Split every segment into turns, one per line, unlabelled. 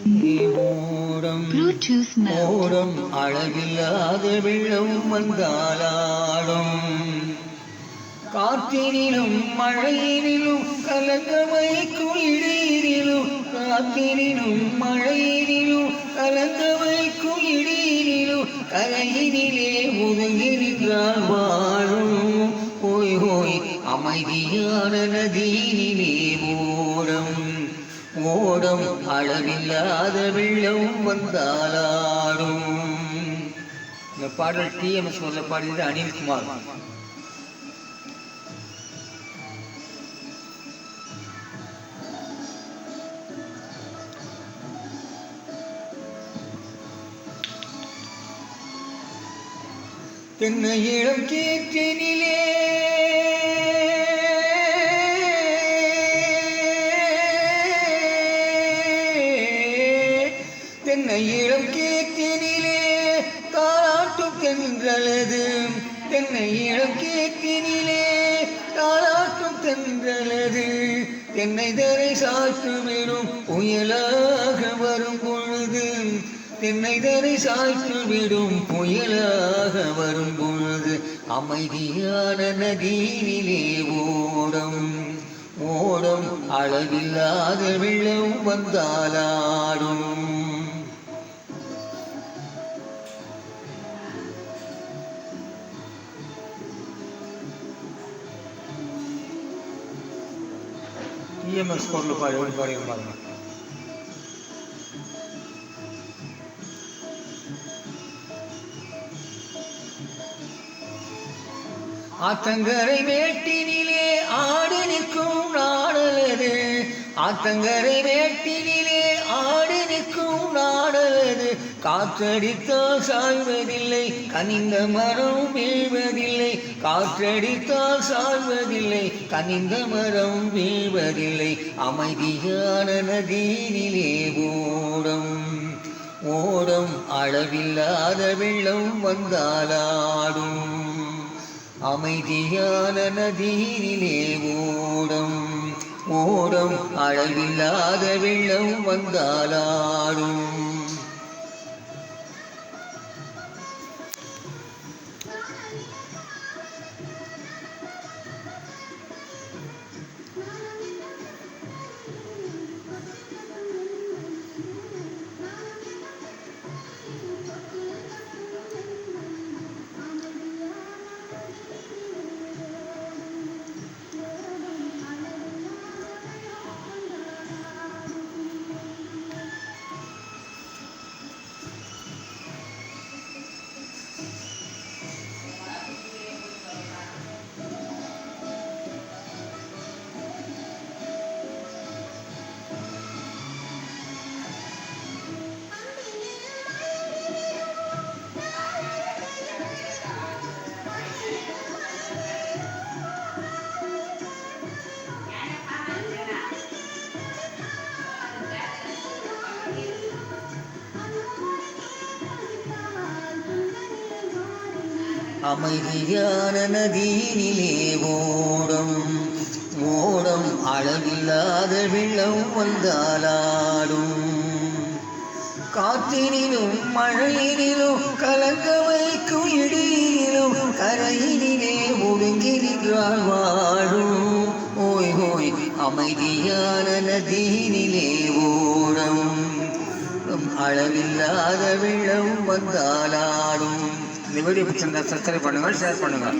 ஓடம் ஓடம் அளவில்லாத வெள்ளம் வந்தாலாடும் காற்றினிலும் மழையினிலும் கலங்க வைக்கும் இடையினிலும் காற்றினிலும் மழையினிலும் கலங்க வைக்கும் இடையினிலும் கரையினிலே ஒதுங்கி நின்றால் வாழும் ஓய் ஓய் அமைதியான நதியினிலே ஓடம் ஓடம் அளவில்லாத வெள்ளம் வந்தாலாடும். இந்த பாடல் TMS பாடியது அனில்குமார். தென்னை இளம் கீற்றினிலே தென்னை இளம் கீற்றினிலே தாலாட்டும் தென்றலது தென்னை இளம் கீற்றினிலே தாலாட்டும் தென்றலது தென்னை தரை சாற்றுவிடும் புயலாக வரும் பொழுது தென்னை தரை சாற்றுவிடும் புயலாக வரும் பொழுது அமைதியான நதியினிலே ஓடம் ஓடம் அளவில்லாத வெள்ளம் வந்தாலாடும். TMS பொருள் பாருங்க. ஆத்தங்கரை வேட்டினிலே ஆடு நிற்கும் நாடலது ஆத்தங்கரை வேட்டினிலே ஆடு நிற்கும் நாடலது காற்றடித்தால் சாய்வதில்லை கனிந்த மரம் வீழ்வதில்லை காற்றடித்தால் சாய்வதில்லை கனிந்த மரம் வீழ்வதில்லை அமைதியான நதியினிலே ஓடம் ஓடம் அளவில்லாத வெள்ளம் வந்தாலாடும் அமைதியான நதியினிலே ஓடம் ஓடம் அளவில்லாத வெள்ளம் வந்தாலாடும். அமைதியான நதியினிலே ஓடம் ஓடம் அளவில்லாத வெள்ளம் வந்தாலாடும் காற்றினிலும் மழையினிலும் கலங்க வைக்கும் இடியினிலும் கரையினிலே ஒடுங்கி நின்றால் வாழும் ஓய் ஓய் அமைதியான நதியினிலே ஓடம் அளவில்லாத வெள்ளம் வந்தாலாடும். இந்த வீடியோ பிடிச்சிருந்தா சப்ஸ்கிரைப் பண்ணுங்கள், ஷேர் பண்ணுங்கள்.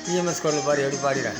TMS பாடி எப்படி பாடிறேன்.